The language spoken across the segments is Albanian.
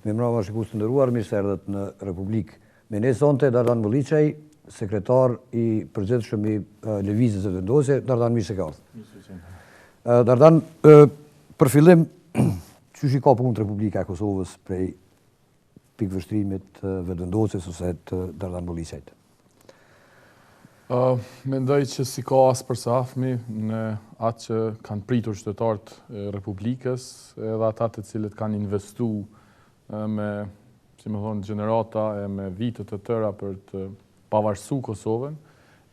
Me mbrëma shikues të nderuar, mirë se erdhët në Republikë. Me ne sonte Dardan Mulliçaj, sekretar i përgjithshëm i Lëvizjes së Vendosjes. Dardan, mirë se ke ardhur. Dardan, për fillim, çush i ka punë Republika e Kosovës prej pikëvështrimit vetëvendosjes ose të Dardan Mulliçajt? Mendoj që si ka as për safmi në atë që kanë pritur qytetarët e Republikës, edhe ata të cilët kanë investu me, si më thonë, gjenerata e me vitet të tëra për të pavarësu Kosovën,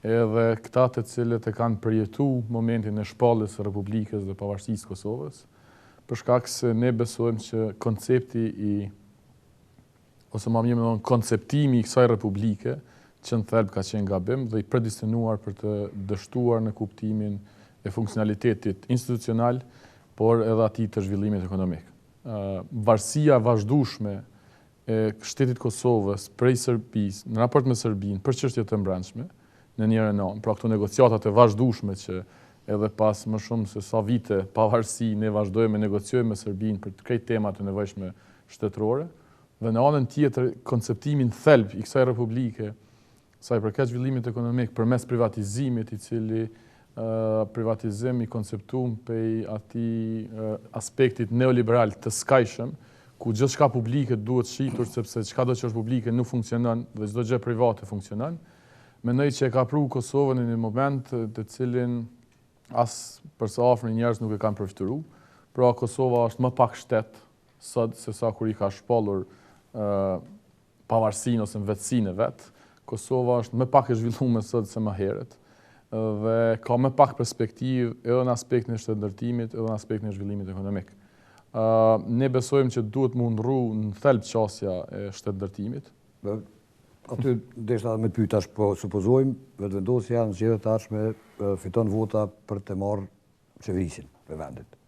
edhe këta të cilët e kanë përjetu momentin e shpalljes së Republikës dhe pavarësisë Kosovës, për shkak se ne besojmë që koncepti ose më mirë me thonë konceptimi i kësaj Republike që në thelb ka qenë gabim dhe i predestinuar për të dështuar në kuptimin e funksionalitetit institucional, por edhe atij të zhvillimit ekonomik. Varësia vazhdueshme e shtetit Kosovës prej Serbisë, në raport me Serbinë, për çështjet të brendshme, në njërin anë, pra këto negociatat e vazhdueshme që edhe pas më shumë se sa vite pavarësi ne vazhdojmë të negociojmë me Serbinë për të krejt temat të nevojshme shtetërore, dhe në anën tjetër konceptimin thelb i kësaj republike, sa i përket zhvillimit ekonomik përmes privatizimit, i cili privatizim i konceptuar prej atij aspektit neoliberal të skajshëm, ku gjithçka publike duhet shitur sepse çka do që është publike nuk funksionon dhe çdo gjë private funksionon. Mendoj që e ka pru Kosovën në një moment të cilin as për sa afër njerëz nuk e kanë përfituar. Pra Kosova është më pak shtet sot se sa kur i ka shpallur pavarësinë ose vetësinë e vet. Kosova është më pak e zhvilluar sot se më herët dhe ka më pak perspektivë edhe në aspektin e shtetëndërtimit edhe në aspektin e zhvillimit ekonomik. Ne besojmë që duhet mundru në thelb qasja e shtetëndërtimit. Aty deshta me pyet tash, po supozojmë vetëvendosja në zgjedhjet e ardhshme fiton vota për të marrë qeverisjen e vendit.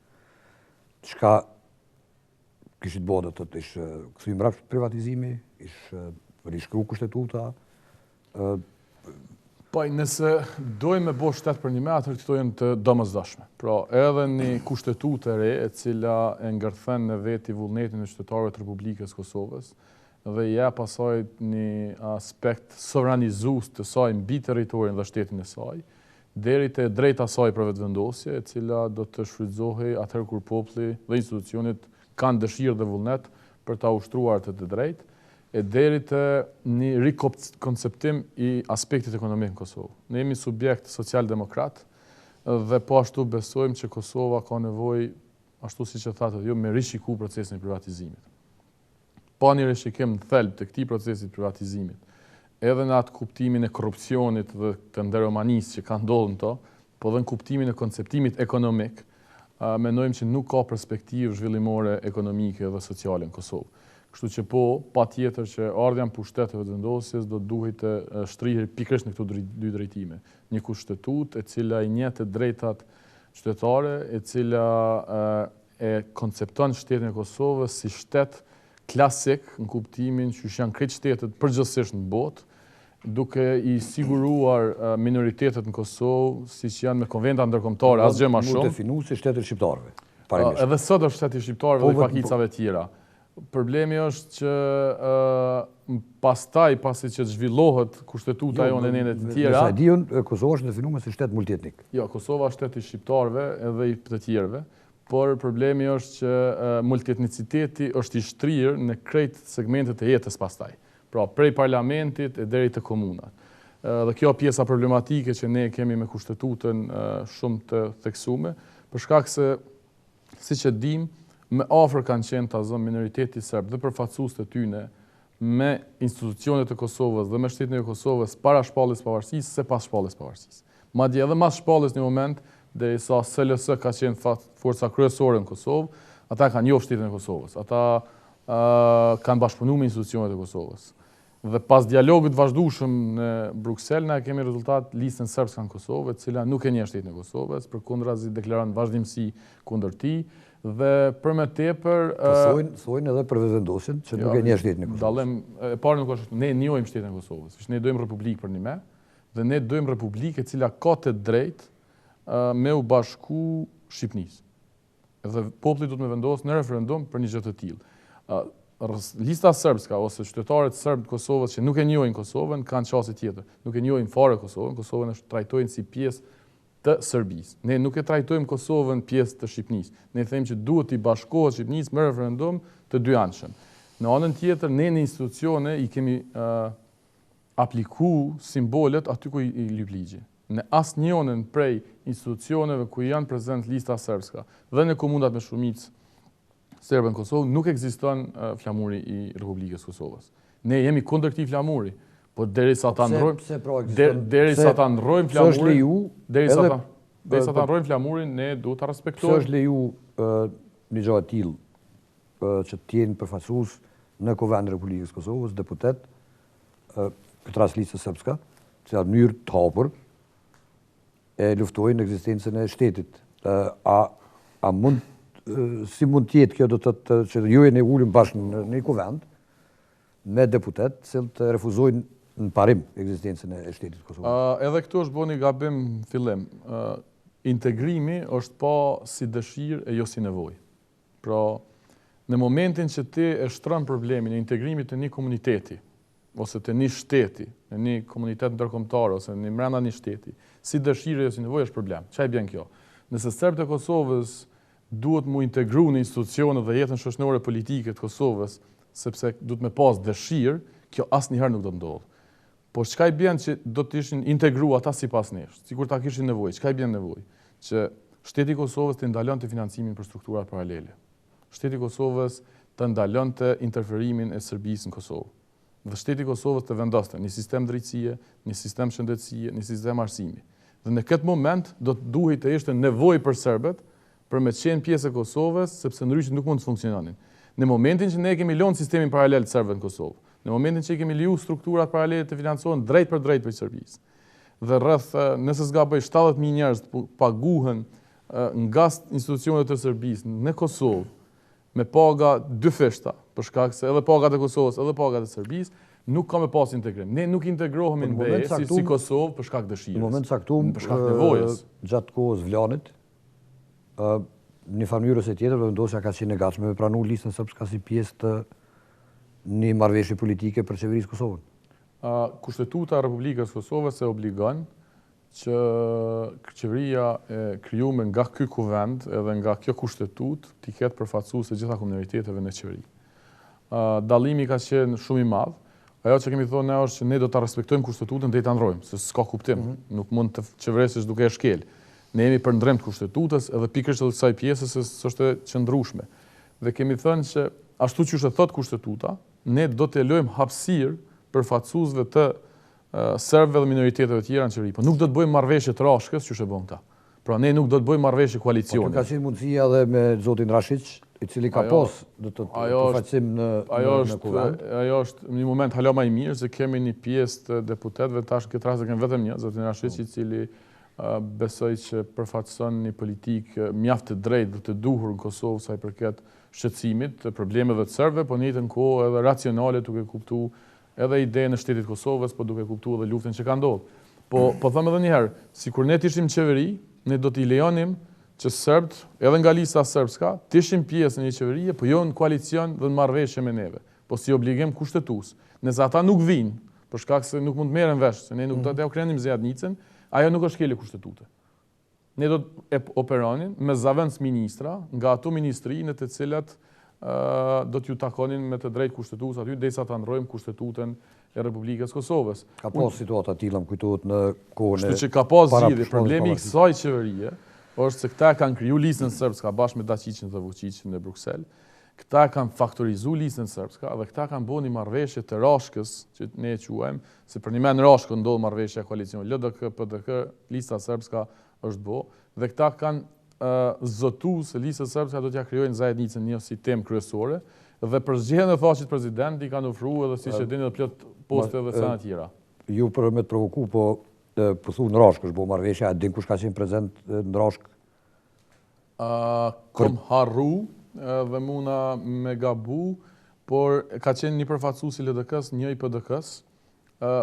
Çka kishit bëu do të ish kthy mbrapa privatizimi, ish rishkru kushtetuta? Po, nëse dojmë me bo shtet për një me, atër këto jenë të domosdoshme. Pra, edhe një kushtetutë e re, e cila e ngërthen në veti vullnetin e qytetarëve të Republikës Kosovës, dhe jep asaj një aspekt sovranizues të saj mbi territorin dhe shtetin e saj, deri te drejta saj për vetëvendosje, e cila do të shfrytëzohej atëherë kur populli dhe institucionet kanë dëshirë dhe vullnet për ta ushtruar të drejtë, e deri të një rikonceptim i aspektit ekonomik në Kosovë. Ne jemi subjekt social-demokrat dhe po ashtu besojmë që Kosova ka nevojë, ashtu siç e thatë ju, me rishiku procesin e privatizimit. Pa një rishikim në thelb të këtij procesi të privatizimit, edhe në atë kuptimin e korrupsionit dhe të nderomanisë që ka ndodhur to, po edhe në kuptimin e konceptimit ekonomik, mendojmë që nuk ka perspektivë zhvillimore ekonomike dhe sociale në Kosovë. Kështu që po, pa tjetër që ardhja në pushtet e vetëvendosjes do duhet të shtrihet pikërisht në këto dy drejtime. Një kushtetutë e cila i njeh të drejtat qytetare, e cila e koncepton shtetin e Kosovës si shtet klasik në kuptimin që janë krejt shtetet përgjithsisht në botë, duke i siguruar minoritetet në Kosovë, siç janë me konventa ndërkombëtare, asgjë më shumë. Mund të definu si shteti shqiptarëve. Edhe sot është shteti shqiptarëve dhe pakicave tjera. Problemi është që pastaj, pasi që zhvillohet kushtetuta jonë e nenet të tjera... Nësa diun, Kosova është definuar si shtet multietnik. Jo, Kosova është shteti shqiptarëve edhe i të tjerëve, por problemi është që multietniciteti është i shtrirë në krejt segmentet e jetës pastaj. Pra, prej parlamentit e deri të komunat. Dhe kjo pjesa problematike që ne kemi me kushtetutën shumë të theksume, për shkak se, siç e dim, me afër kanë qenë ta zonë minoriteti serb dhe përfaqësues të tyne me institucionet e Kosovës dhe me shtetin e Kosovës para shpalljes pavarësisë se pas shpalljes pavarësisë. Madje edhe mas shpalljes në moment, derisa SLS ka qenë forca kryesore në Kosovë, ata kanë njohur shtetin e Kosovës. Ata kanë bashkëpunuar me institucionet e Kosovës. Dhe pas dialogut vazhdueshëm në Bruksel, na kemi rezultat listën serbske në Kosovë, e cila nuk e njeh shtetin e Kosovës, përkundrazi deklaron vazhdimsi kundër tij. Dhe për me tepër... Thojnë edhe për vetëvendosjen, që nuk e njeh shtetin e Kosovës. Dallim, e parë nuk është, ne njohim shtetin e Kosovës, ne dojmë republikë për një me, dhe ne dojmë republikë e cila ka të drejtë me u bashku Shqipnisë. Dhe populli do të me vendosë në referendum për një gjë të tillë. lista sërbska ose qytetarët sërbë të Kosovës që nuk e njohin Kosovën kanë çështje tjetër. Nuk e njohin fare Kosovën. Kosovën e trajtojnë si pjesë të Serbisë. Ne nuk e trajtojmë Kosovën pjesë të Shqipënisë. Ne themi që duhet të bashkohet Shqipënisë me referendum të dyanshëm. Në anën tjetër, ne në institucione i kemi apliku simbolet aty ku i lyp ligji. Në asnjërin prej institucioneve ku janë prezent lista sërbska dhe në komunat me shumicë serbe në Kosovë nuk ekziston flamuri i Republikës Kosovës. Ne jemi kundër këtij flamuri, por derisa ta ndrojmë derisa ta ndrojmë flamurin, derisa ta ndrojmë flamurin, ne duhet ta respektojmë. Pse është leju një gjë e tillë që të jenë përfaqësues në Kuvendin e Republikës Kosovës, deputet, këtë rast listës sërbska, që në mënyrë të hapur e luftojnë ekzistencën e shtetit. Si mund tjetë kjo do të thotë që ju e ne ulim bashkë në një kuvend me deputet që të refuzojnë në parim ekzistencën e shtetit Kosovës? Edhe këtu është bëni gabim fillim. Integrimi është pa si dëshirë e jo si nevojë. Pra, në momentin që ti e shtron problemin e integrimit të një komuniteti, ose të një shteti, në një komunitet ndërkombëtar ose në brenda një shteti, si dëshirë e jo si nevojë është problem. Çfarë bën kjo? Nëse serbët e Kosovës duhet mu integru në institucionet dhe jetën shoqërore politike të Kosovës, sepse duhet me pas dëshirë, kjo asnjëherë nuk do të ndodhë. Po çka i bën që do të ishin integru ata sipas nesh, sikur ta kishin nevojë? Çka i bën nevojë? Që shteti i Kosovës të ndalon të financimin për strukturat paralele. Shteti i Kosovës të ndalon të interferimin e Serbisë në Kosovë. Dhe shteti i Kosovës të vendoste një sistem drejtësie, një sistem shëndetësie, një sistem arsimi. Dhe në këtë moment do të duhej të ishte nevojë për serbët për me qenë pjesë e Kosovës, sepse ndryshe nuk mund të funksiononin. Në momentin që ne kemi lënë sistemin paralel të serbëve në Kosovë, në momentin që kemi leju strukturat paralele të financohen drejt për drejt për Serbisë, dhe rreth, nëse s'gaboj 70.000 njerëz paguhen nga institucionet të Serbisë në Kosovë, me paga dy fishta, për shkak se edhe pagat e Kosovës, edhe pagat e Serbisë, nuk ka me pas integrim. Ne nuk integrohemi në BE si Kosovë për shkak dëshirës. Në moment saktum, për shkak nevojës. Gjatë kohës Vlanit, një mënyrë ose tjetër vendosja ka qenë e gatshme me pranu listën sërbska si pjesë të një marrëveshje politike për qeverisë Kosovën. Kushtetuta e Republikës Kosovës e obligon që qeveria e krijuar nga ky kuvend edhe nga kjo kushtetutë t'i ketë përfaqësues të gjitha komuniteteve në qeveri. Dallimi ka qenë shumë i madh. Ajo që kemi thonë ne është që ne do ta respektojmë kushtetutën dhe ta ndrojmë, se s'ka kuptim. Nuk mund të qeverisësh duke e shkel. Ne jemi për ndrim të kushtetutës edhe pikërisht edhe kësaj pjese se s'është e qëndrueshme. Dhe kemi thënë që ashtu siç e thot kushtetuta, ne do të lejojmë hapësirë përfaqësuesve të serbëve dhe minoriteteve të tjera në qeveri, por nuk do të bëjmë marrëveshje të rashkës siç e bën këta. Pra ne nuk do të bëjmë marrëveshje koalicioni. Ka qenë mundësia edhe me zotin Rashić, i cili ka pas do të përfaqësim në kuvend. Ajo është një moment hala më i mirë se kemi një pjesë të deputetëve tash këtë rast kemi vetëm një, zotin Rashić, i cili besoj që përfaqëson një politikë mjaft të drejtë dhe të duhur në Kosovë sa i përket shqetësimit të problemeve të serbëve, po në njëjtën kohë edhe racionale duke kuptuar edhe idenë e shtetit Kosovës, po duke kuptuar edhe luftën që ka ndodhur. Po them edhe një herë, sikur ne ishim në qeveri, ne do t'i lejonim që serbët, edhe nga lista sërbska, të ishin pjesë në një qeverie, po jo në koalicion dhe në marrëveshje me neve, po si obligim kushtetues. Nëse ata nuk vinë, për shkak se nuk mund të merren vesh, se ne nuk do t'ja krenim zjatnicën, ajo nuk është kele kushtetute. Ne do të operonin me zavendës ministra nga ato ministrinë të cilat do t'ju takonin me të drejtë kushtetues aty derisa ta ndrojmë kushtetutën e Republikës Kosovës. Ka pas situata tilla më kujtohet në kohën e që ka pas zgjidhje. Problemi i kësaj qeverie është se këta kanë kriju listën sërbska bashkë me Dačićin dhe Vučićin në Bruksel. Këta kanë faktorizu listën sërbska dhe këta kanë bënë një marrëveshje të rashkës, që ne e quajmë, se për një men rashkë ndodh marrëveshja koalicion LDK, PDK, lista sërbska është bo, dhe këta kanë zotu se lista sërbska do t'ja krijojnë zajednicën një si temë kryesore, dhe për zgjedhjen e faqit presidenti kanë ofruar edhe siç e dini edhe plot poste dhe sena tjera. Ju për me të provoku, po thu në Rashkë është bo marrëveshja, a din kush ka qenë prezent në Rashkë? Kom harru dhe muna me gabu, por ka qenë një përfaqësues i LDK-s, një i PDK-s.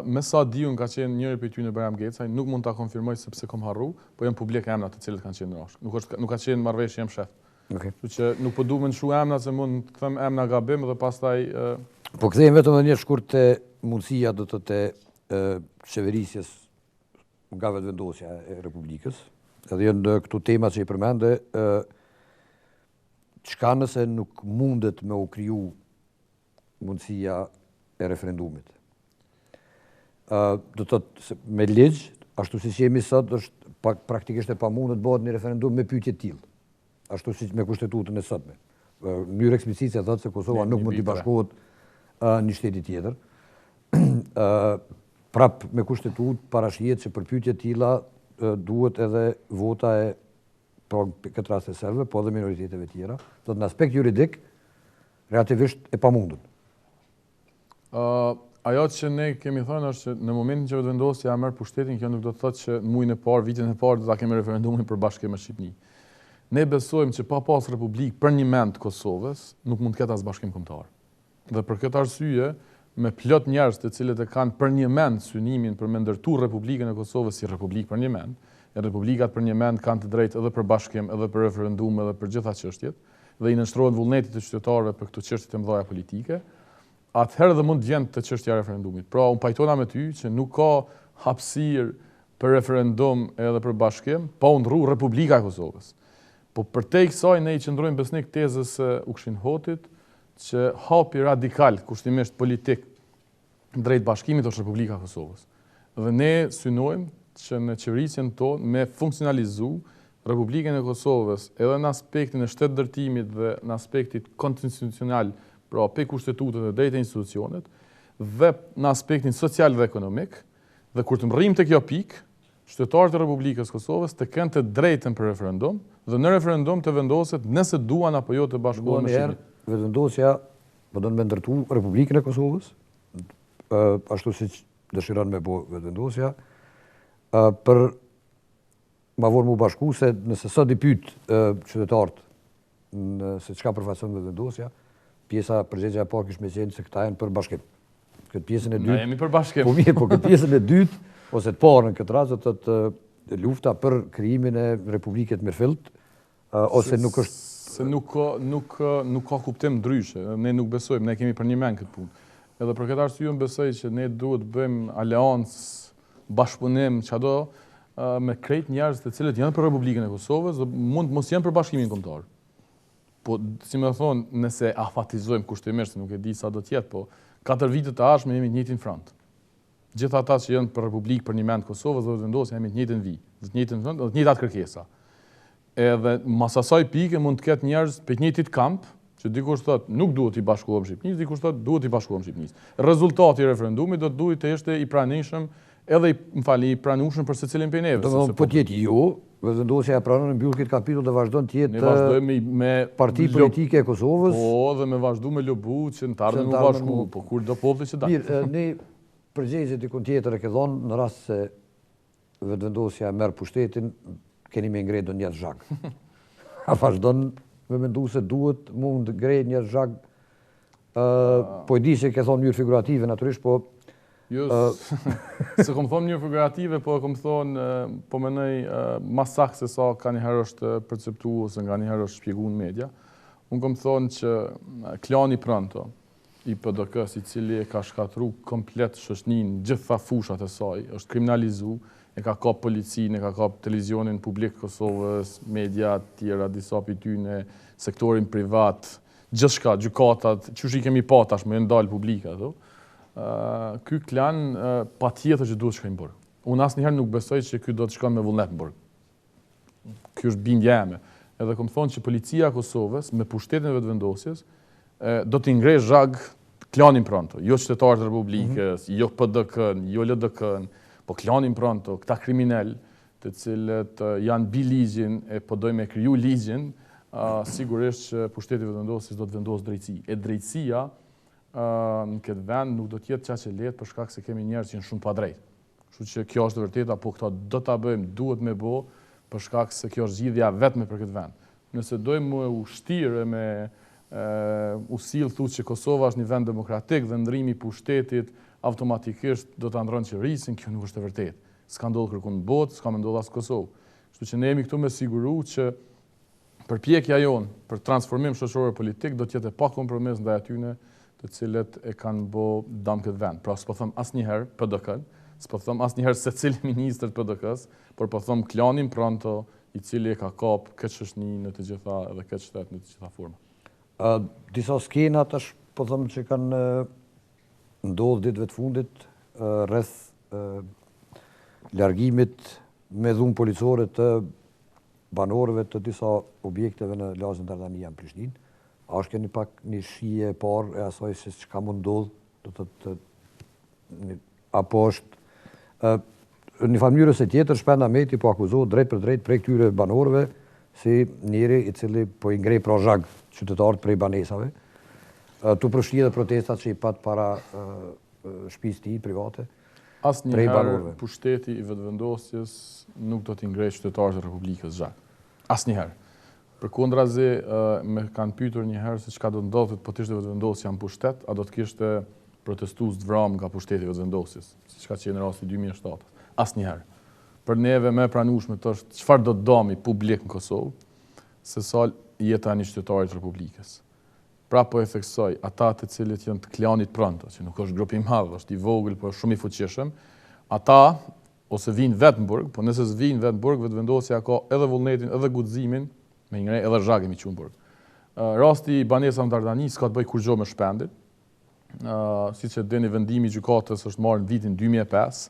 Me sa diun ka qenë njëri prej tyre Bajram Gecaj, nuk mund ta konfirmoj sepse kom harru, po janë publike emrat të cilët kanë qenë në Rashkë. Nuk ka qenë marrëveshje jam shef. Kështu që nuk po duhet më nshu emra se mund të them emra gabim dhe pastaj Po kthehemi vetëm edhe një shkurt te mundësia do të qeverisjes nga vetëvendosja e Republikës. Edhe janë këtu tema që i përmende, çka nëse nuk mundet me u kriju mundësia e referendumit. Do të thotë me ligj, ashtu siç jemi sot, është praktikisht e pamundur të bëhet një referendum me pyetje të tillë. Ashtu siç me kushtetutën e sotme. Në mënyrë eksplicite thotë se Kosova nuk mund të bashkohet një shteti tjetër. Prap me kushtetutë parashihet që për pyetje të tilla duhet edhe vota e këtë rast e serbëve, po edhe minoriteteve tjera. Do të në aspekt juridik relativisht e pamundur. Ajo që ne kemi thënë është që në momentin që vetëvendosja merr pushtetin, kjo nuk do të thotë që muajin e parë, vitin e parë do ta kemi referendumin për bashkim me Shqipëni. Ne besojmë që pa pas republikë për një mend të Kosovës, nuk mund të ketë as bashkim kombëtar. Dhe për këtë arsye, me plot njerëz të cilët e kanë për një mend synimin për me ndërtu Republikën e Kosovës si republikë për një mend, e republikat për një mend kanë të drejtë edhe për bashkim, edhe për referendum, edhe për gjitha çështjet, dhe i nënshtrohen vullnetit të qytetarëve për këto çështje të mëdha politike, atëherë dhe mund të vjen te çështja e referendumit. Pra, unë pajtona me ty që nuk ka hapësirë për referendum edhe për bashkim, pa u ndrru Republika e Kosovës. Po përtej kësaj ne i qëndrojmë besnik tezës së Ukshin Hotit, që hapi radikal, kushtimisht politik, drejt bashkimit është Republika e Kosovës. Dhe ne synojmë që në qeverisjen tonë me funksionalizu Republikën e Kosovës edhe në aspektin e shtetëdërtimit dhe në aspektit konstitucional, pra pe kushtetutët dhe drejt e institucionet, dhe në aspektin social dhe ekonomik, dhe kur të mrrim të kjo pikë, qytetarët e Republikës Kosovës të kenë të drejtën për referendum, dhe në referendum të vendoset nëse duan apo jo të bashkohen me Shqipërinë. Vetëvendosja do të ndërtu Republikën e Kosovës, ashtu siç dëshiron me bë vetëvendosja, për ma vorë mu bashku se nëse sot i pyet qytetarët se çka përfaqëson vetëvendosja, pjesa përgjigjja e parë kish me qenë se këta janë për bashkim. Këtë pjesën e dytë. Ne jemi për bashkim. Po mirë, po këtë pjesën e dytë ose të parën këtë rast do të lufta për krijimin e Republikës Mirfilt, ose nuk është se nuk ka kuptim ndryshe. Ne nuk besojmë, ne kemi për një mend këtë punë. Edhe për këtë arsye unë besoj që ne duhet të bëjmë aleancë, bashkëpunim, çado me krejt njerëz të cilët janë për Republikën e Kosovës dhe mund mos janë për bashkimin kombëtar. Po, si më thonë, nëse afatizojmë kushtimisht, se nuk e di sa do të jetë, po 4 vite të ardhshme jemi të njëjtin front. Gjithë ata që janë për Republikë për një mend Kosovës do të vendosen jemi të njëjtin vijë, të njëjtin front, të njëjtat kërkesa. Edhe mas asaj pike mund të ketë njerëz për të njëjtit kamp, që dikush thotë nuk duhet i bashkohem Shqipënisë, dikush thotë duhet i bashkohem Shqipënisë. Rezultati i referendumit do të duhet të ishte i pranishëm edhe i pranueshëm për secilin prej neve. Do po të jetë jo, vetëvendosja e pranon mbyll këtë kapitull dhe vazhdon të jetë ne vazhdojmë me parti politike e Kosovës. Po, dhe me vazhdu me lobu që në të ardhmen u bashku, po kur do populli që dalë. Mirë, ne përgjigje dikun tjetër e ke dhënë në rast se vetëvendosja merr pushtetin, keni me ngretë një zhag. A vazhdon me mendu se duhet mund ngretë një zhag, po e di se ke thonë njërë figurative, naturisht, po... Jo, se kom thonë njërë figurative, po kom thonë, po menoj mas saktë se sa ka njëherë është perceptu ose nga njëherë është shpjegu në media. Unë kom thonë që klani Pronto, i PDK-s, i cili e ka shkatru komplet shoqërinë, gjitha fushat e saj, është kriminalizu, e ka kap policinë, e ka kap televizionin publik Kosovës, media tjera, disa për tyne, sektorin privat, gjithçka, gjykatat, qysh i kemi pa tash, më ndalë publika, ato. Ky klan pa tjetër që duhet shkojnë burg. Unë asnjëherë nuk besoj që ky do të shkon me vullnet në burg. Ky është bindja eme. Edhe kom thonë që policia e Kosovës, me pushtetin e vetëvendosjes, do t'i ngrej zhag klanin Pronto, jo qytetarët e Republikës, jo PDK-n, jo LDK-n, po klanin Pronto, këta kriminal, të cilët janë bi ligjin e po dojnë me kriju ligjin, sigurisht që pushteti i vetëvendosjes do të vendosë drejtësi. E drejtësia në këtë vend nuk do t'jetë qa që letë për shkak se kemi njerëz që janë shumë pa drejtë. Kështu që kjo është e vërteta, po këta do ta bëjmë, duhet me bo, për shkak se kjo është zgjidhja vetme për këtë vend. Nëse dojmë me ushtirë me usil thutë që Kosova është një vend demokratik dhe ndrimi i pushtetit automatikisht do ta ndronë qeverisin, kjo nuk është e vërtetë. S'ka ndodhur kërkun në botë, s'ka më ndodhur as në Kosovë. Kështu që ne jemi këtu me siguru që përpjekja jonë për transformim shoqëror politik do të jetë pa kompromis ndaj atyre të cilët e kanë bë dëm këtë vend. Pra s'po them asnjëherë PDK, s'po them asnjëherë secili ministër të PDK-s, por po them klanin Pronto, i cili e ka kap këtë shoqëni në të gjitha edhe këtë shtet në të gjitha forma. Disa skena tash po them që kanë ndodhur ditëve të fundit rreth largimit me dhunë policore të banorëve të disa objekteve në Lazën Dardania në Prishtinë. A është keni pak një shije e parë e asaj se çka mund ndodh, do të thotë apo është në mënyrë se tjetër Shpendameti po akuzohet drejt për drejt prej këtyre banorëve si njëri i cili po i ngrej prozhag qytetarët prej banesave. Tu përfshi dhe protestat që i pat para shtëpisë tij private. Asnjëherë pushteti i vetëvendosjes nuk do t'i ngrejë qytetarët e Republikës zhag. Asnjëherë. Përkundrazi më kanë pyetur një herë se çka do ndodhet po të ishte vetëvendosja në pushtet, a do të kishte protestues të vramë nga pushteti i vetëvendosjes, siç ka qenë rasti 2007. Asnjëherë. Për neve më e pranueshme është çfarë do të dëmi publik në Kosovë, se sa jeta e një qytetari të Republikës. Pra po e theksoj, ata të cilët janë të klanit Pronto, që nuk është grup i madh, është i vogël, por shumë i fuqishëm, ata ose vinë vetë në burg, po nëse s'vinë vetë në burg, vetëvendosja ka edhe vullnetin, edhe guximin, me ngrej edhe zhagën i qunë burg. Rasti i banesave në Dardani s'ka të bëj kur gjë me Shpendin. Siç e dini, vendimi i gjykatës është marrë në vitin 2005.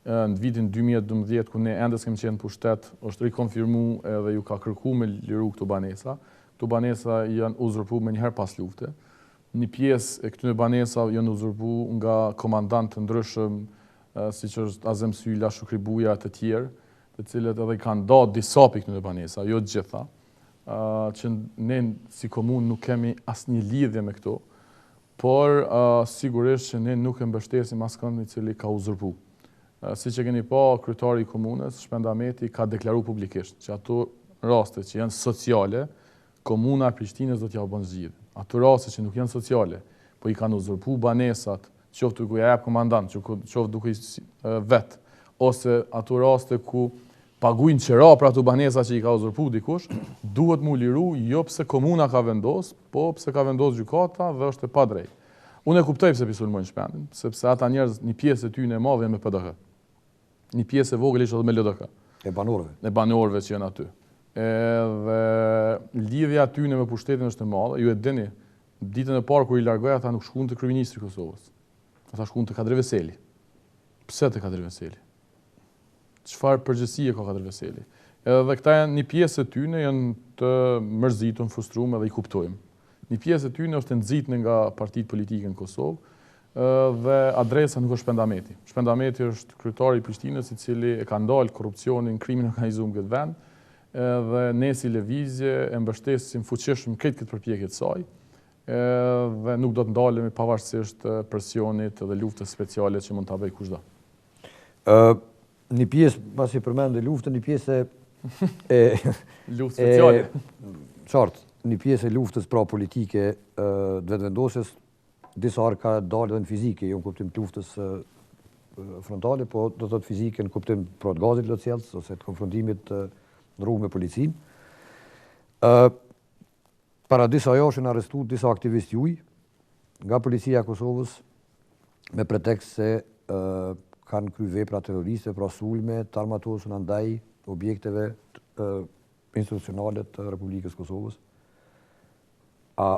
Në vitin 2012, ku ne ende s'kemi qenë në pushtet, është rikonfirmuar edhe ju ka kërkuar me liru këto banesa. Këto banesa janë uzurpuar më njëherë pas lufte. Një pjesë e këtyre banesave janë uzurpuar nga komandantë të ndryshëm, siç është Azem Sylla, Shukri Buja e të tjerë, të cilët edhe kanë dhënë disa pikë këtyre banesa, jo të gjitha, që ne si komunë nuk kemi asnjë lidhje me këto, por sigurisht që ne nuk e mbështesim askënd i cili ka uzurpuar. Siç e keni pa, kryetari i komunës, Shpendameti, ka deklaruar publikisht që ato raste që janë sociale, komuna e Prishtinës do t'ja bën zgjidhje. Ato raste që nuk janë sociale, po i kanë uzurpuar banesat, qoftë duke ja jap komandant, qoftë duke vet, ose ato raste ku paguajnë qira për ato banesa që i ka uzurpuar dikush, duhet mu liru jo pse komuna ka vendos, po pse ka vendos gjykata dhe është e padrejtë. Unë e kuptoj pse sulmojnë Shpendin, sepse ata njerëz një pjesë e tyre e madhe janë me PDK. Një pjesë e vogël ishte edhe me LDK. E banorëve. E banorëve që janë aty. Edhe lidhja tyre me pushtetin është e madhe. Ju e dini, ditën e parë kur i largoi ata nuk shkuan te kryeministri i Kosovës. Ata shkuan te Kadri Veseli. Pse te Kadri Veseli? Çfarë përgjegjësie ka Kadri Veseli? Edhe këta janë një pjesë e tyre janë të mërzitur, frustruar dhe i kuptojmë. Një pjesë e tyre është e nxitur nga partitë politike në Kosovë dhe adresa nuk është Shpendameti. Shpendameti është kryetari i Prishtinës i cili e ka ndalë korrupsionin, krimin organizuar në këtë vend dhe ne si lëvizje e mbështesim fuqishëm këtë përpjekje të saj dhe nuk do të ndalemi pavarësisht presionit dhe luftës speciale që mund ta bëjë kushdo. Një pjesë, pasi përmendë luftën, një pjesë e luftë speciale. Qartë, një pjesë e luftës pra politike të vetëvendosjes, disa arë ka dalë edhe në fizike, jo në kuptim të luftës frontale, po do të thotë fizike në kuptim pra të gazit lotësjelës, ose të konfrontimit në rrugë me policinë. Para disa javësh janë arrestuar disa aktivistë juaj nga policia e Kosovës me pretekst se kanë kryer vepra terroriste, pra sulme të armatosura ndaj objekteve institucionale të Republikës Kosovës. A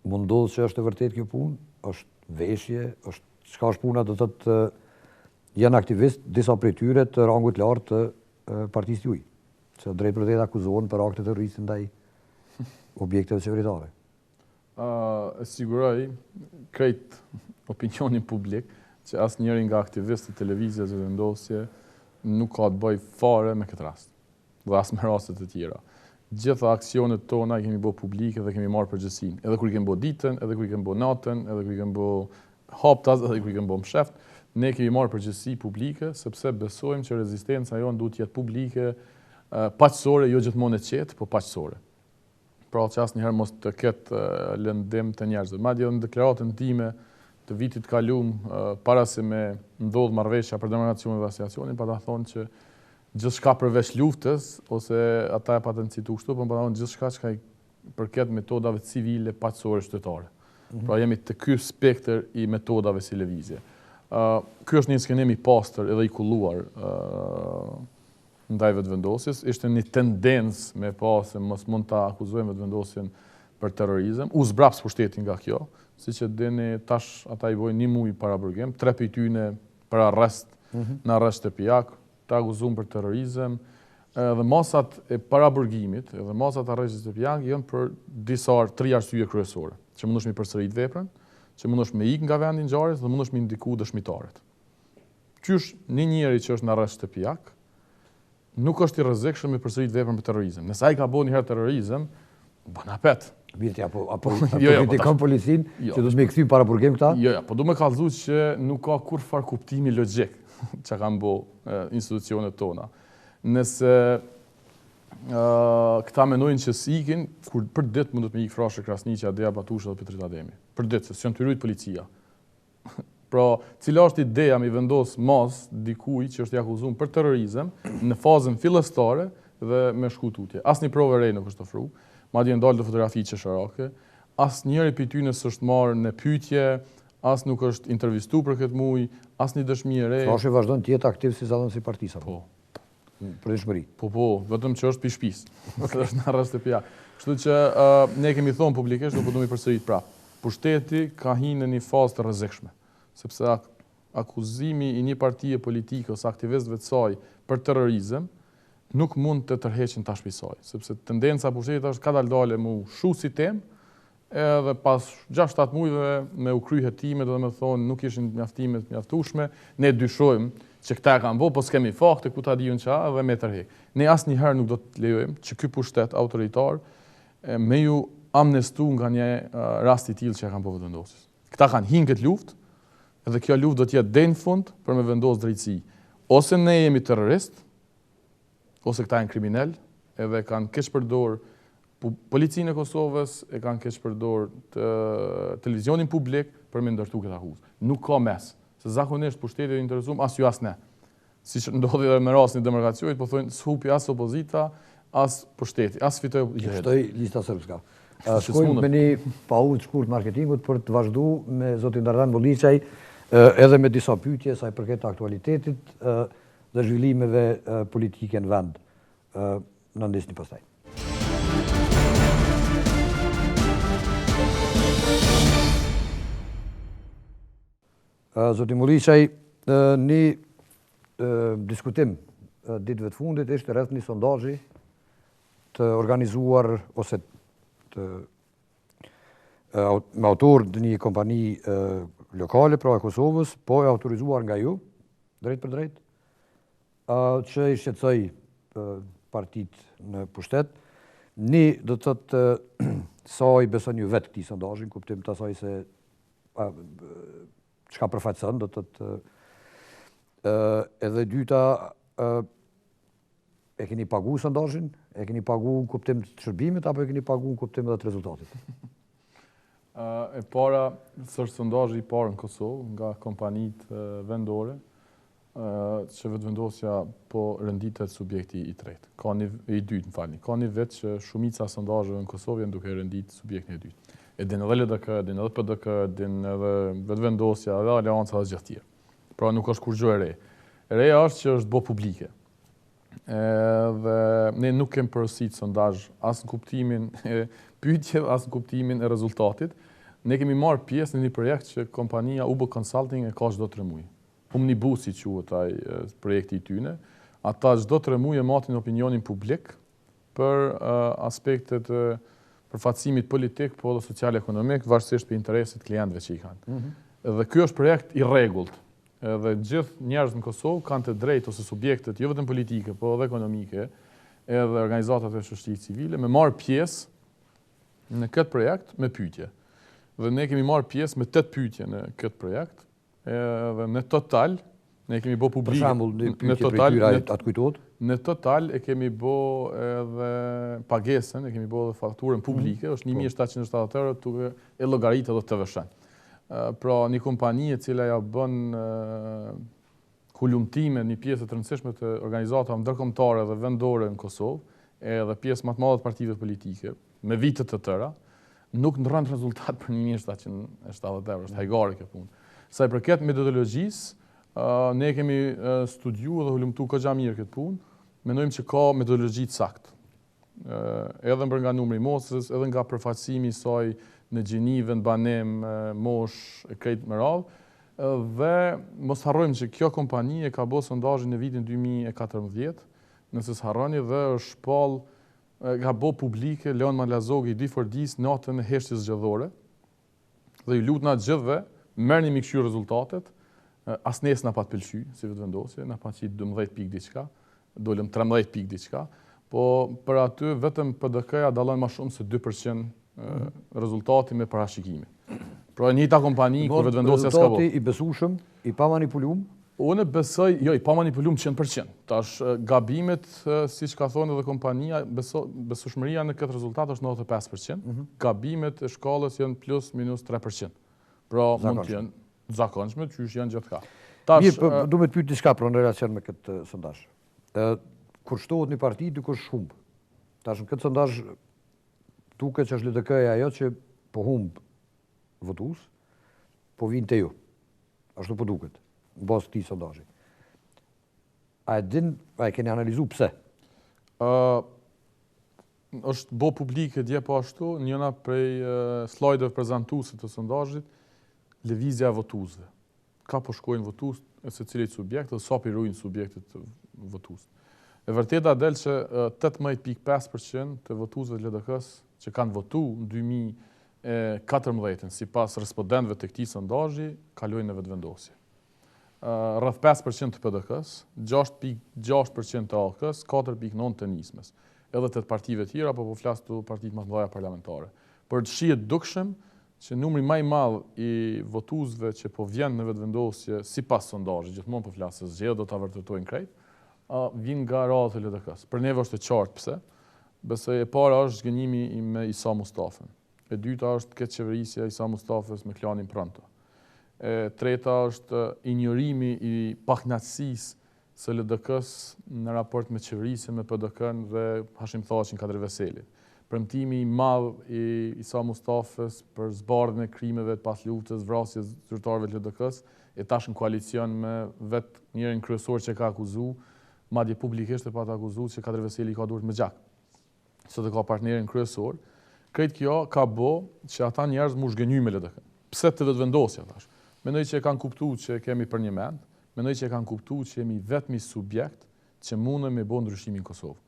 mund ndodhë që është e vërtet kjo punë? Është veshje? Çka është puna? Do të thotë janë aktivistë, disa prej tyre të rangut lartë të partisë juaj, që drejt për drejt akuzohen për akte terroriste ndaj objekteve qeveritare. Siguroj krejt opinionin publik që asnjëri nga aktivistët e lëvizjes së vendosje nuk ka të bëjë fare me këtë rast, dhe as me rastet e tjera. Gjitha aksionet tona i kemi bërë publike dhe kemi marrë përgjegjësinë. Edhe kur i kemi bërë ditën, edhe kur i kemi bërë natën, edhe kur i kemi bërë haptas, edhe kur i kemi bërë msheft, ne kemi marrë përgjegjësi publike sepse besojmë që rezistenca jonë duhet të jetë publike, paqësore, jo gjithmonë e qetë, po paqësore. Pra që asnjëherë mos të ketë lëndim të njerëzve. Madje në deklaratën time të vitit kaluar, para se me ndodh marrëveshja për demarkacionin dhe asociacionin, pa ta thonë që gjithçka përveç luftës, ose ata e patën citu kështu, po më gjithçka që ka i përket metodave civile paqësore shtetare. Pra jemi të ky spektër i metodave si lëvizje. Ky është një skenim i pastër edhe i kulluar ndaj vetëvendosjes. Ishte një tendencë me pa se mos mund ta akuzojmë vetëvendosjen për terrorizëm. U zbraps pushtetin nga kjo, siç e dini tash ata i vojnë 1 muaj para burgim, 3 prej tyre për arrest në arrest shtëpiak, të akuzuar për terrorizëm. Dhe masat e paraburgimit, edhe masat arrestit shtëpiak janë për disa 3 arsye kryesore, që mundesh me përsërit veprën, që mundesh me ikë nga vendi i ngjarjes dhe mundesh me ndiku dëshmitarët. Qysh një njeri që është në arrest shtëpiak nuk është i rrezikshëm me përsërit veprën për terrorizëm. Nëse ai ka bënë një herë terrorizëm, bën apet. Mirë, apo kritikon policinë që do të më kthy para burgim këta? Jo, po do më kallëzu që nuk ka kurrë kuptimi logjik që kanë bë institucionet tona. Nëse këta menojnë që s'ikin, kur për ditë mund të me ikë Frashë Krasniqi, Adea Batusha dhe Petrit Ademi. Për ditë, se s'janë të rujtë policia. Pra, cila është ideja me vendos mas dikuj që është i akuzuar për terrorizëm në fazën fillestare dhe me shku tutje. Asnjë provë re nuk është ofruar, madje ndalë të fotografi qesharake, asnjëri prej tyre s'është marrë në pyetje, as nuk është intervistuar për këtë muaj, asnjë dëshmi e re. Frashë vazhdon të jetë aktiv si zallën si partisa. Po. Për dëshmëri. Po, vetëm që është pi shtëpisë. Është në arrest shtëpiak. Kështu që ne kemi thonë publikisht, do me përsërit prapë. Pushteti ka hyrë në një fazë të rrezikshme, sepse akuzimi i një partie politike ose aktivistëve të saj për terrorizëm nuk mund të tërheqin tash prej saj, sepse tendenca e pushtetit është kadalë mu shu si temë, edhe pas 6-7 muajve me u kry hetimet, dhe me thonë nuk ishin mjaftimet mjaftueshme, ne dyshojmë që këta kanë bo, po s'kemi fakte ku ta dijun qa dhe me tërhek. Ne asnjëherë nuk do të lejojmë që ky pushtet autoritar me ju amnestu nga një rast i tillë që kanë bërë vetëvendosjes. Këta kanë hinë këtë luftë, edhe kjo luftë do të jetë deri në fund për me vendos drejtësi. Ose ne jemi terrorist, ose këta janë kriminal, edhe kanë keq përdor policinë e Kosovës, e kanë keq përdor televizionin publik për me ndërtu këtë akuzë. Nuk ka mes. Se zakonisht pushteti është interesuar as ju as ne. Siç ndodhi edhe me rastin e demarkacionit, po thonë s'hupi as opozita, as pushteti, as fitoi. Shtoi lista srpska. Shkojmë me një pauzë shkurt marketingut për të vazhduar me zotin Dardan Bolliçaj edhe me disa pyetje sa i përket aktualitetit dhe zhvillimeve politike në vend. Në ndjesni pastaj. Zoti Bolliçaj, një diskutim ditëve të fundit ishte rreth një sondazhi të organizuar ose me autor të një kompani lokale, pra e Kosovës, po e autorizuar nga ju, drejt për drejt, që i shqetësoi partitë në pushtet. Një do të thotë sa i beson ju vetë këtij sondazhi, kuptim të asaj se çka përfaqëson, do të thotë edhe dyta, e keni pagu sondazhin? E keni pagu në kuptim të shërbimit, apo e keni pagu në kuptim edhe të rezultatit? E para, është sondazhi i parë në Kosovë nga kompanitë vendore, që vetëvendosja po rënditet subjekti i tretë. I dytë, më falni. Ka një vetë që shumica sondazheve në Kosovë janë duke rëndit subjektin e dytë. E din edhe LDK, din edhe PDK, din edhe vetëvendosja, edhe aleanca dhe gjithë tjerë. Pra nuk është kur gjë e re. Reja është që është bo publike. Dhe ne nuk kemë përësit sondazh as në kuptimin e pyetjeve, as në kuptimin e rezultatit. Ne kemi marrë pjesë në një projekt që kompania UB Consulting e ka çdo 3 muaj. Omnibusi quhet ai projekti i tyre. Ata çdo 3 muaj e matin opinionin publik për aspektet e përfaqësimit politik, po edhe social-ekonomik, varësisht për interesit klientëve që i kanë. Dhe ky është projekt i rregullt. Dhe gjithë njerëz në Kosovë kanë të drejtë ose subjektet, jo vetëm politike, po edhe ekonomike, edhe organizatat e shoqërisë civile, me marrë pjesë në këtë projekt me pyetje. Dhe ne kemi marrë pjesë me 8 pyetje në këtë projekt, edhe në total, ne kemi bë publike. Për shembull, një pyetje për tyra atë kujtohet? Në total e kemi bë edhe pagesën, e kemi bë edhe fakturën publike, është 1770 euro duke e llogaritë edhe TV-shan. Pra një kompani e cila ja bën hulumtime një pjesë të rëndësishme të organizatave ndërkombëtare dhe vendore në Kosovë, edhe pjesë më të madhe të partive politike, me vitet të tëra, nuk ndron rezultat për 1770 euro, është hajgare kjo punë. Sa i përket metodologjisë, ne kemi studiuar dhe hulumtuar kogja mirë këtë punë, mendojmë që ka metodologji të saktë. Edhe nga numri i mosës, edhe nga përfaqësimi i saj në gjinive, në banem, mosh, e krejt me radhë, dhe mos harrojmë që kjo kompani e ka bërë sondazhin në vitin 2014, nëse s'harroni, dhe është shpall ka bërë publike Leon Malazogi i Difordis natën e heshtjes zgjedhore, dhe ju lutna të gjithëve, merrni mi këshy rezultatet, as nes na pa të pëlqy, si vetëvendosje, na pa qit 12 pikë diçka, dolëm 13 pikë diçka, po për aty vetëm PDK-ja dallon më shumë se 2% rezultati me parashikime. Pra njëta kompani kur vetëvendosja s'ka bërë. Rezultati i besueshëm, i pa manipulum? Unë besoj, jo, i pa manipulum 100%. Tash gabimet, siç ka thonë edhe kompania, besueshmëria në këtë rezultat është 95%. Gabimet e shkallës janë plus minus 3%. Pra mund të jenë zakonshme, qysh janë gjithka. Mirë, du me të pyet diçka në relacion me këtë sondazh. Kur shtohet një parti, dikush humb. Tash në këtë sondazh duket që është LDK-ja ajo që po humb votues, po vinë te ju. Ashtu po duket, në bazë këtij sondazhi. A e keni analizuar pse? Është bo publike dje po ashtu, njëna prej slajdeve prezantuese të sondazhit, lëvizja e votuesve. Ka po shkojnë votues e secilit subjekt dhe sa pirujnë subjektit të votues. E vërteta del që 18.5% të votuesve të LDK-s që kanë votu në 2014, si pas respondentëve të këtij sondazhi, kalojnë në vetëvendosje. Rreth 5% të PDK-s, 6.6% të AK-s, 4.9% të nismes. Edhe të partive tjera, po flas të partitë më të mëdha parlamentare. Por të shihet dukshëm që numri më i madh i votuesve që po vjen në vetëvendosje sipas sondazhit, gjithmonë po flas se zgjedhjet do ta vërtetojnë krejt, vjen nga radhë të LDK-s. Për neve është e qartë pse. Besoj e para është zgënjimi me Isa Mustafën. E dyta është këtë qeverisja Isa Mustafës me klanin Pronto. E treta është injorimi i pakënaqësisë së LDK-s në raport me qeverisjen, me PDK-n dhe Hashim Thaqin Kadri Veselit. Premtimi i madh i Isa Mustafës për zbardhjen e krimeve të pasluftës, vrasjes zyrtarëve të LDK-s, e tash në koalicion me vetë njërin kryesor që ka akuzuar, madje publikisht e pa të akuzuar që Kadri Veseli ka durë me gjak. Sot e ka partnerin kryesor. Krejt kjo ka bo që ata njerëz mu zhgënjy me LDK. Pse të vetëvendosja tash? Mendoj që e kanë kuptuar që kemi për një mend, mendoj që e kanë kuptuar që jemi vetmi subjekt që mundem me bë ndryshimin në Kosovë.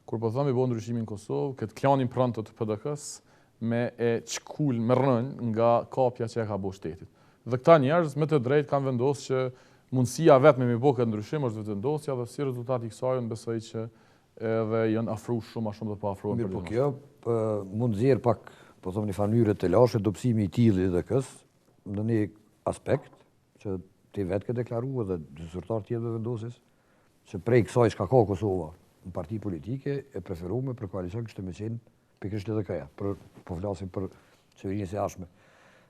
Kur po them me bë ndryshimin në Kosovë, këtë klanin Pronto të PDK-s me e çkull me rënë nga kapja që e ka bë shtetit. Dhe këta njerëz me të drejtë kanë vendosur që mundësia vetme me bë këtë ndryshim është vetëvendosja dhe si rezultati i kësaj unë besoj që edhe janë afruar shumë më shumë dhe po afrohen për po kjo mund zjerë pak, po them në mënyrë të lashë dobësimi i tillë i LDK-s në një aspekt që ti vetë ke deklaruar dhe zyrtar tjetër vendosjes që prej kësaj çka ka Kosova në parti politike e preferuar për koalicion kishte më qenë pikërisht LDK-ja, po flasim për qeverinë e jashtme.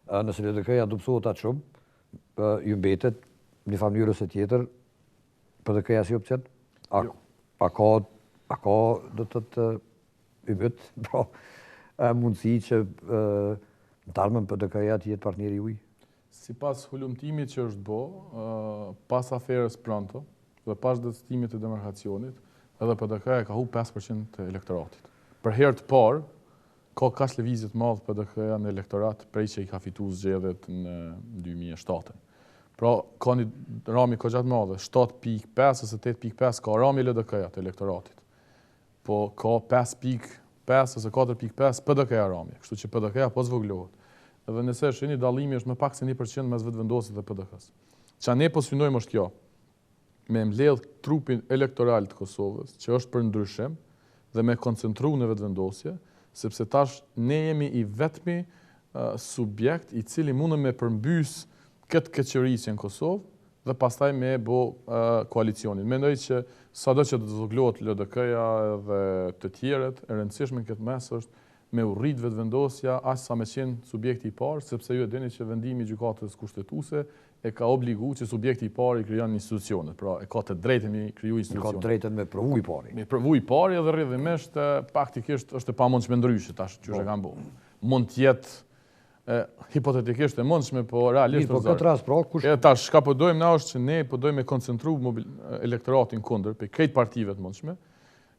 Nëse LDK-ja dobësohet atë shumë, ju mbetet në mënyrë ose tjetër PDK-ja si opcion? A ka do të ymet, pra mundësi që në tarmën PDK-ja të jetë partneri juaj? Sipas hulumtimit që është bë, pas aferës Pronto dhe pas detestimit të demarkacionit, edhe PDK-ja ka humbur 5% të elektoratit. Për herë të parë ka kaq lëvizje të madh PDK-ja në elektorat prej që i ka fituar zgjedhjet në 2007. Pra, ka një rami kogja të madhe, 7.5 ose 8.5 ka rami LDK-ja të elektoratit. Po ka 5.5 ose 4.5 PDK-ja rami, kështu që PDK-ja po zvogëlohet. Edhe nëse shihni dallimi është më pak se 1% mes vetëvendosjes dhe PDK-s. Çka ne po synojmë është kjo, me mbledh trupin elektoral të Kosovës, që është për ndryshim dhe me koncentru në vetëvendosje, sepse tash ne jemi i vetmi subjekt i cili mundem me përmbys këtë keqërisje në Kosovë dhe pastaj me bo koalicionin. Mendoj që sado që do të zvogëlohet LDK-ja dhe të tjerët, e rëndësishme në këtë mes është me u rrit vetëvendosja aq sa me qenë subjekti i parë, sepse ju e dini që vendimi i gjykatës kushtetuese e ka obliguar që subjekti i parë i krijon institucionet, pra e ka të drejtën me kriju institucionet. Ka drejtën me provu i pari. Me provu i pari edhe rrjedhimisht praktikisht është e pamundshme ndryshe tash çu e kanë bërë. Mund të jetë hipotetikisht e mundshme, po realisht Po këtë rast pra kush tash çka po dojmë na është që ne po dojmë me koncentru elektoratin kundër pe krejt partive të mundshme,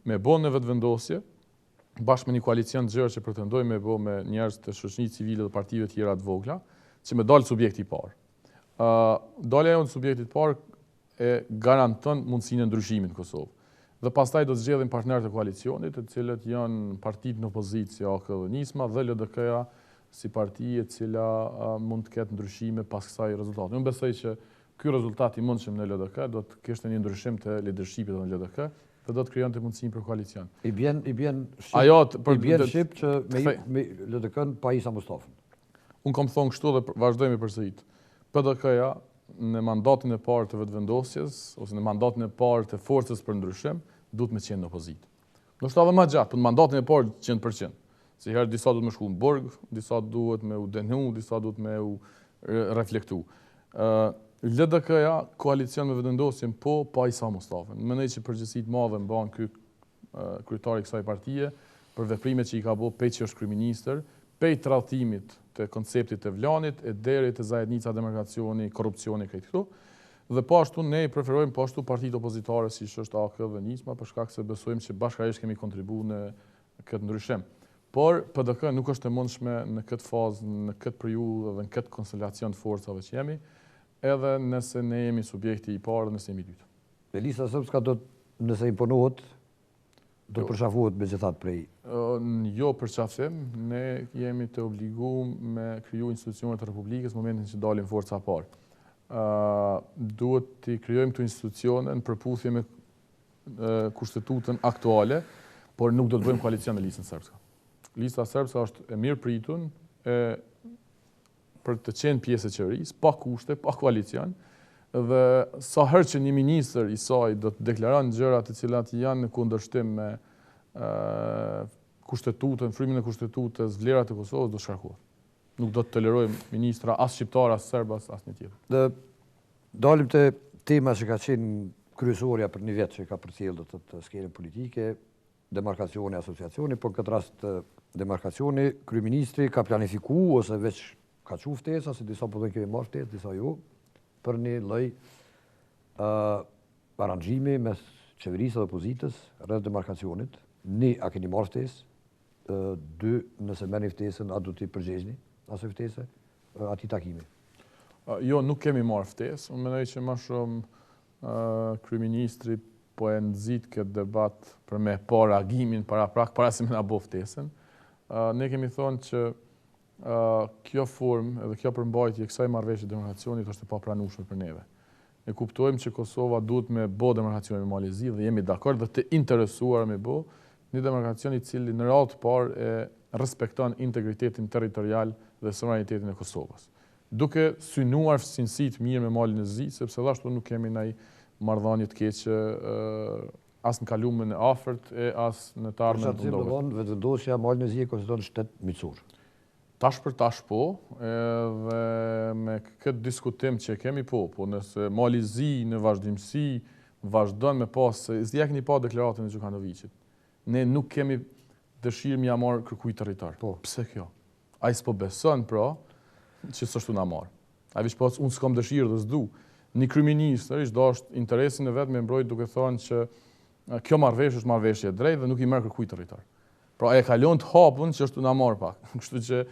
me bënë në vetëvendosje bashkë me një koalicion të gjerë që pretendojmë me bë me njerëz të shoqërisë civile dhe partive tjera të vogla, që me dalë subjekti i parë. Dalja e subjektit parë e garanton mundësinë e ndryshimit në Kosovë. Dhe pastaj do të zgjedhin partnerët e koalicionit, të cilët janë partitë në opozicë, AKP dhe Nisma dhe LDK-ja si parti e cila mund të ketë ndryshime pas kësaj rezultati. Unë besoj që ky rezultat i mundshëm në LDK do të kishte një ndryshim të leadershipit në LDK dhe do të krijonte mundësinë për koalicion. I bjen shqip që me LDK-n pa Isa Mustafën. Unë kam thonë kështu dhe vazhdojmë përsërit. PDK-ja në mandatin e parë të vetëvendosjes ose në mandatin e parë të forcës për ndryshim duhet me qenë në opozitë. Ndoshta edhe më gjatë, por në mandatin e parë 100%. Se herë disa duhet me shku në burg, disa duhet me u denu, disa duhet me u reflektu. LDK-ja koalicion me vetëvendosjen po pa Isa Mustafën. Mendoj që përgjegjësitë madhe mban ky kryetari i kësaj partie për veprimet që i ka bërë pejtë që është kryeministër, pejtë tradhtimit të konceptit të Vlanit e deri te zajednica demokracioni, korrupsioni këtë këtu. Dhe po ashtu ne preferojmë po ashtu partitë opozitare si është AKP dhe Nisma për shkak se besojmë që bashkërisht kemi kontribuar në këtë ndryshim. Por PDK nuk është e mundshme në këtë fazë, në këtë periudhë dhe në këtë konstelacion të forcave që jemi, edhe nëse ne jemi subjekti i parë dhe nëse jemi i dytë. Dhe lista srpska nëse imponohet, do të përqafohet me gjithat prej? Jo përqafim, ne jemi të obliguar me kriju institucionet të Republikës në momentin që dalim forca parë. Duhet të krijojmë këto institucione në përputhje me kushtetutën aktuale, por nuk do të bëjmë koalicion në listën srpske. Lista srpske është e mirë pritun për të qenë pjesë e qeverisë, pa kushte, pa koalicion, dhe sa herë që një ministër i saj do të deklaron gjëra të cilat janë në kundërshtim me kushtetutën, frymin e kushtetutës, vlerat e Kosovës, do shkarkohet. Nuk do të tolerojmë ministra as shqiptar, as serb, as një tjetër. Dhe dalim te tema që ka qenë kryesorja për një vit që ka përcjellë të skenën politike, demarkacioni, asociacioni, por këtë rast demarkacioni, kryeministri ka planifikuar ose veç ka qenë ftesa, se disa po thonë kemi marrë ftesë, disa jo, për një lloj aranxhimi mes qeverisë dhe opozitës rreth demarkacionit. Ni a keni marrë ftesë? Dy, nëse merrni ftesën, a do t'i përgjegjni asaj ftese atij takimi? Jo, nuk kemi marrë ftesë. Unë mendoj që më shumë kryeministri po e nxit këtë debat për me pa reagimin para se me na bë ftesën. Ne kemi thonë që kjo formë edhe kjo përmbajtje e kësaj marrëveshje demarkacionit është e papranueshme për neve. Ne kuptojmë që Kosova duhet me bë demarkacion me Malezi dhe jemi dakord dhe të interesuar me bë një demarkacion i cili në radhë të parë e respekton integritetin territorial dhe sovranitetin e Kosovës. Duke synuar sinësit mirë me Malezi, sepse ashtu nuk kemi ndaj marrëdhënie të keqe as në kalumin e afërt e as në të ardhmen të ndodhur. Vetëvendosja Malezi konsideron shtet miqësor. Tash për tash po, edhe me këtë diskutim që kemi po nëse Malezi në vazhdimsi vazhdon me pas, s'ja keni pa deklaratën e Gjukanovićit. Ne nuk kemi dëshirë me ja marrë kërkuj territor. Pse kjo? Ai s'po beson pra që s'është na marr. Ai veç pas unë s'kam dëshirë dhe s'du. Një kryeministër i dashur interesin e vet me mbrojt duke thënë që kjo marrëveshje është marrëveshje e drejtë dhe nuk i merr kërkuj territor. Pra e kalon të hapun që është na marr pak. Kështu që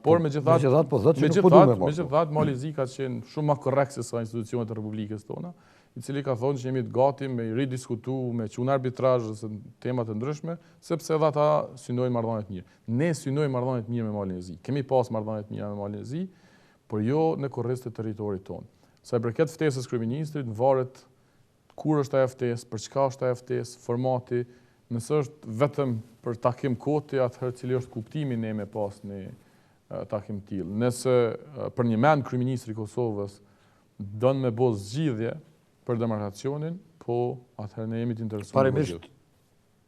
por megjithatë po thotë që nuk po duhet me marr. Megjithatë Malezi ka qenë shumë më korrekt se sa institucionet e Republikës tona, i cili ka thonë që jemi të gati me ridiskutu, me qenë arbitrazh ose tema të ndryshme, sepse edhe ata synojnë marrëdhënie të mirë. Ne synojmë marrëdhënie të mirë me Malezi. Kemi pas marrëdhënie të mira me Malezi, por jo në korrez të territorit tonë. Sa i përket ftesës kryeministrit, varet kur është ajo ftesë, për çka është ajo ftesë, formati, nëse është vetëm për takim koti, atëherë cili është kuptimi ne me pas një takim tillë. Nëse për një mend kryeministri i Kosovës don me bëj zgjidhje për demarkacionin, po atëherë ne jemi të interesuar. Parimisht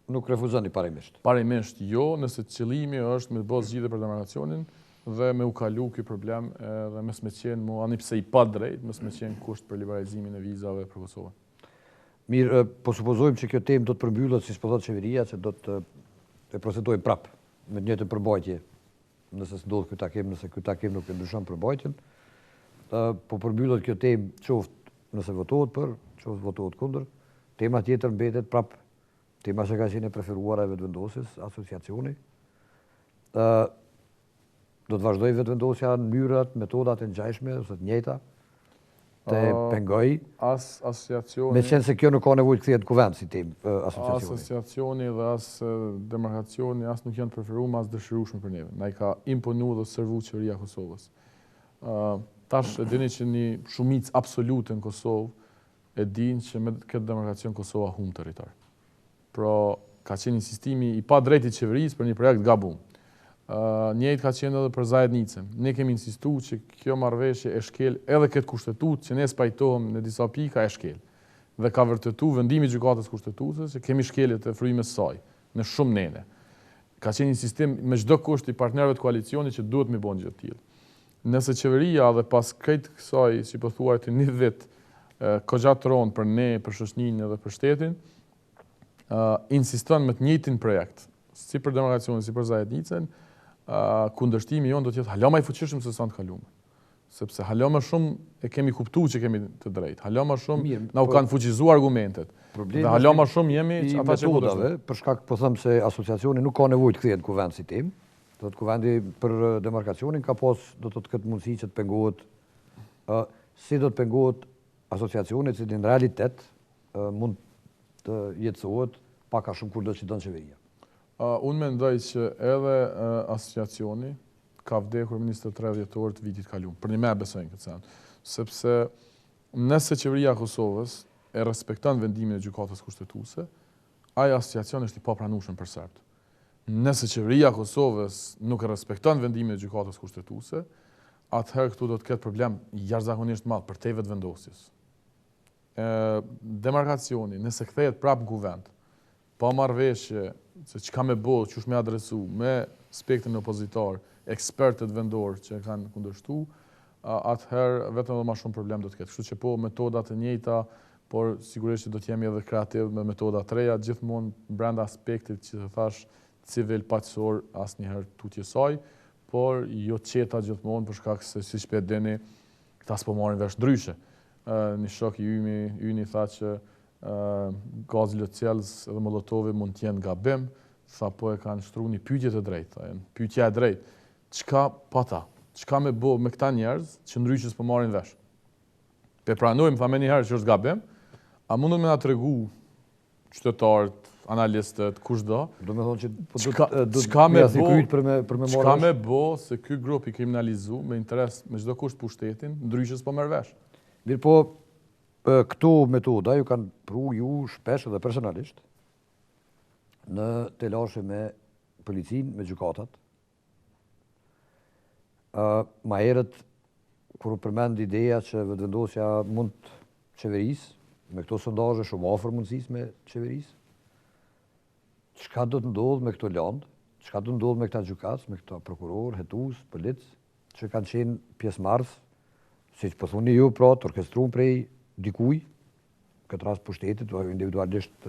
nuk refuzoni parimisht. Parimisht jo, nëse qëllimi është me bërë zgjidhje për demarkacionin dhe me u kalu ky problem dhe mes me qenë mu ani pse i pa drejt, mes me qenë kusht për liberalizimin e vizave për Kosovën. Mirë, po supozojmë që kjo temë do të përmbyllet, si s'po thotë qeveria, që do të procedojmë prapë me të njëjtën përbajtje, nëse s'ndodh ky takim, nëse ky takim nuk e ndryshon përbajtjen, po përmbyllet kjo temë qoftë nëse votohet për, qoftë votohet kundër, tema tjetër mbetet prapë tema që ka qenë e preferuara e vetëvendosjes, asociacioni. Do të vazhdoj vetëvendosja në mënyrat, metodat e ngjashme ose të njëjta, të pengoj, Asociacioni... me qenë se kjo nuk ka nevojë të kthehet në kuvend si temë asociacioni. Asociacioni dhe demarkacioni as nuk janë preferuar as dëshirueshëm për neve. Na i ka imponu dhe servu qeveria e Kosovës. Tash e dini që një shumicë absolute në Kosovë e din që me këtë demarkacion Kosova humb territor. Pra ka qenë insistimi i pa drejtë i qeverisë për një projekt gabum. Njëjtë ka qenë edhe për Zajednicën. Ne kemi insistuar që kjo marrëveshje e shkel edhe këtë kushtetutë që ne spajtohem në disa pika e shkel. Dhe ka vërtetuar vendimi i gjykatës kushtetuese që kemi shkeljet e frymës së saj në shumë nene. Ka qenë insistim me çdo kusht i partnerëve të koalicionit që duhet mi bëjnë gjë të tillë. Nëse qeveria dhe pas këtë kësaj, si po thuajti, një vit kogjatron për ne, për shoqërinë edhe për shtetin, insiston me të njëjtin projekt, si për demarkacionin, si për Zajednicën, kundërshtimi jonë do të jetë hala më i fuqishëm se sa të kaluam. Sepse hala më shumë e kemi kuptuar që kemi të drejtë. Hala më shumë na u kanë fuqizuar argumentet. Dhe hala më shumë jemi ata që kundërshtojnë. Për shkak po them se asociacioni nuk ka nevojë të kthehet në kuvend si temë. Do të kuvendi për demarkacionin ka do të ketë mundësi që të pengohet si do të pengohet asociacioni që në realitet mund të jetësohet pak a shumë kur do që dënë qeveria. Unë mendoj që edhe asociacioni ka vdekur ministër 3 dhjetor të vitit kaluar. Për një me besojnë këtë sen. Sepse nëse qeveria e Kosovës e respekton vendimin e gjykatës kushtetuese, ai asociacion është i papranueshëm për serbt. Nëse qeveria e Kosovës nuk e respekton vendimin e gjykatës kushtetuese, atëherë këtu do të ketë problem jashtëzakonisht madh për te vetëvendosjes. Demarkacioni, nëse kthehet prapë në kuvend, pa marrëveshje se çka me bë, çush me adresu me spektrin opozitor, ekspertët vendor që kanë kundërshtuar, atëherë vetëm më shumë problem do të ketë. Kështu që po metodat e njëjta, por sigurisht që do të jemi edhe kreativ me metoda të reja, gjithmonë brenda aspektit që të thash civil paqësor asnjëherë tutje saj, por jo qeta gjithmonë për shkak se siç po e dini, këta s'po marrin vesh ndryshe. Një shok i yni tha që gazi lëcjelës edhe molotovi mund t'jenë gabim, sa po e kanë shtruar një pyetje të drejtë, pyetja e drejtë. Çka pa ta? Çka me bë me këta njerëz që ndryshe s'po marrin vesh? Pe pranojmë tha më një herë që është gabim, a mundën me na tregu qytetarët, analistët, kushdo? Do të thonë që çka me bë se ky grup i kriminalizuar me interes me çdo kusht pushtetin, ndryshe s'po merr vesh. Mirë po, këto metoda ju kanë pru ju shpesh edhe personalisht në telashe me policin, me gjykatat. Ma herët, kur u përmend ideja që vetëvendosja mund qeverisë, me këto sondazhe shumë afër mundësisë me qeverisë, çka do të ndodhë me këto landë, çka do të ndodhë me këta gjykatës, me këta prokuror, hetus, polic, që kanë qenë pjesëmarrës, siç po thoni ju, pra, të orkestruar prej dikuj, këtë rast pushtetit, individualisht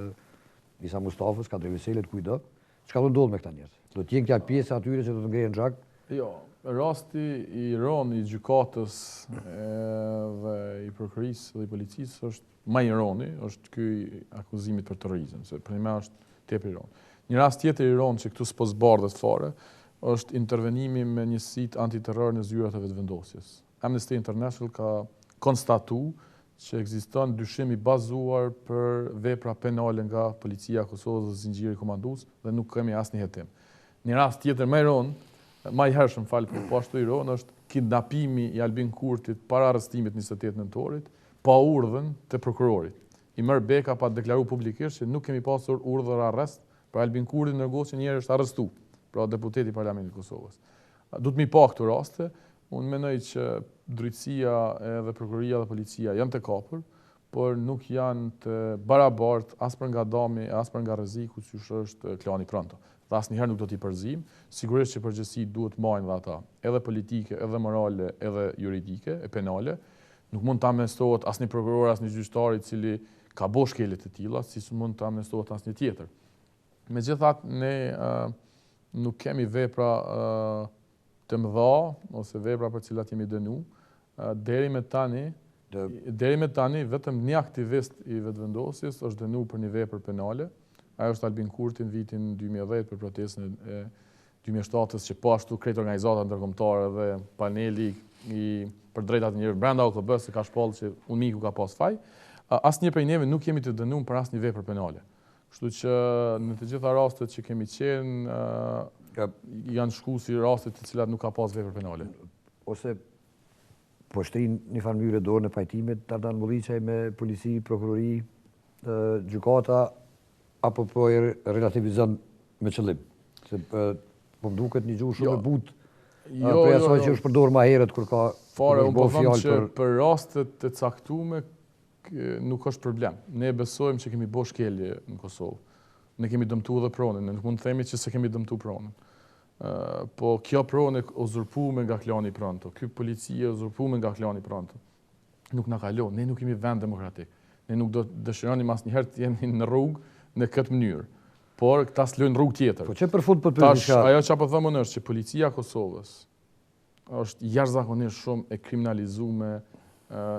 Isa Mustafës, Kadri Veselit, kujdo, çka do ndodhë me këta njerëz? Do të jenë këta pjesë atyre që do të ngrehen xhak? Jo, rasti i roni i gjykatës dhe i prokurisë dhe i policisë është më i roni, është ky akuzimit për terrorizëm, se për më është tepër i roni. Një rast tjetër i roni që këtu s'po zbardhet fare, është intervenimi me njësitë antiterror në zyrat e vetëvendosjes. Amnesty International ka konstatuar që ekziston dyshim i bazuar për vepra penale nga policia e Kosovës dhe zinxhiri komandues dhe nuk kemi asnjë hetim. Një rast tjetër më i rënd, më i hershëm po ashtu i rënd, është kidnapimi i Albin Kurtit para arrestimit 28 nëntorit, pa urdhën të prokurorit. I merr Beka pa deklaruar publikisht që nuk kemi pasur urdhër arrest për Albin Kurtin, ndërkohë që njëri është arrestuar, pra deputeti i Parlamentit të Kosovës. Duhet mi pa këto raste. Unë mendoj që drejtësia edhe prokuroria dhe policia janë të kapur, por nuk janë të barabart as për nga dami, as për nga rreziku që është klani Pronto. Dhe asnjëherë nuk do t'i përzim, sigurisht që përgjegjësi duhet marrin dhe ata, edhe politike, edhe morale, edhe juridike, e penale. Nuk mund të amnestohet asnjë prokuror, asnjë gjyqtar i cili ka bo shkelje të tilla, si mund të amnestohet asnjë tjetër. Megjithatë, ne nuk kemi vepra të mëdha ose vepra për cilat jemi dënu. Deri me tani vetëm një aktivist i vetëvendosjes është dënu për një vepër penale. Ajo është Albin Kurti në vitin 2010 për protestën e 2007-s që po ashtu krejt organizata ndërkombëtare dhe paneli për drejtat e njerëzve brenda OKB-s se ka shpallë që Uniku ka pas faj. Asnjë prej neve nuk jemi të dënuar për asnjë vepër penale. Kështu që në të gjitha rastet që kemi qenë janë shku si rastet të cilat nuk ka pas vepër penale. Ose po shtrin një farë mënyrë dorë në pajtimet Dardan Mulliçaj me polici, prokurori, gjykata, apo po e relativizon me qëllim? Se po më duket një gjuhë shumë e butë për asaj që është përdorur më herët kur ka fare, unë po them që për rastet të caktuara nuk është problem. Ne besojmë që kemi bo shkelje në Kosovë. Ne kemi dëmtuar edhe pronën, ne nuk mund të themi që se kemi dëmtuar pronën. Po kjo pronë e uzurpuar nga klani Pronto, ky policia e uzurpuar nga klani Pronto. Nuk na kalon, ne nuk kemi vend demokratik. Ne nuk do të dëshironim asnjëherë të jemi në rrugë në këtë mënyrë. Por këta s'lojnë rrugë tjetër. Po që për fund për Tash, ajo që po them unë është që policia e Kosovës është jashtëzakonisht shumë e kriminalizuar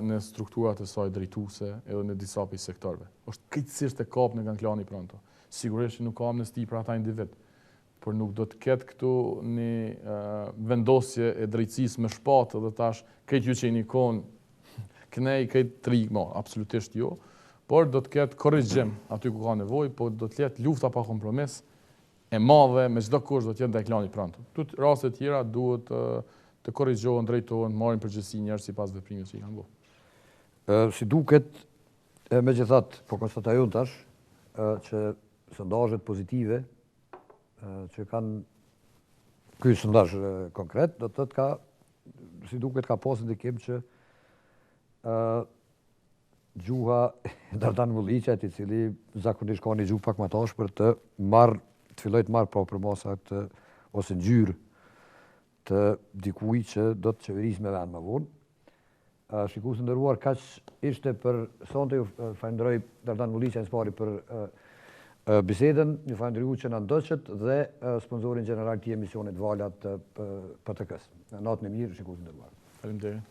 në strukturat e saj drejtuese edhe në disa prej sektorëve. Është krejtësisht e kapur nga klani Pronto. Sigurisht që nuk ka amnesti për ata individ, por nuk do të ketë këtu një vendosje e drejtësisë me shpatë dhe tash krejt ju që jeni kon kënej krejt trigmo, absolutisht jo. Por do të ketë korrigjim aty ku ka nevojë, por do të jetë lufta pa kompromis e madhe me çdo kusht do të jetë ndaj klanit Pronto. Këtu raste të tjera duhet të korrigjohen, drejtohen, marrin përgjegjësi njerëz sipas veprimeve që i kanë bërë. Si duket, megjithatë, po konstatojmë tash që sondazhet pozitive që kanë ky sondazh konkret do të thotë ka si duket ka pasur ndikim që gjuha Dardan Mulliçajt, i cili zakonisht ka një gjuhë pak më tash për të filloj të marrë për masat ose ngjyrë të dikujt që do të qeverisë me vend më vonë. Shikues të nderuar, kaq ishte për sonte. Ju falenderoj Dardan Mulliçaj spari për bisedën, ju falenderoj që na ndoqët dhe sponsorin gjeneral të emisionit Valat PTK-s. Natën e mirë, shikues të nderuar. Faleminderit.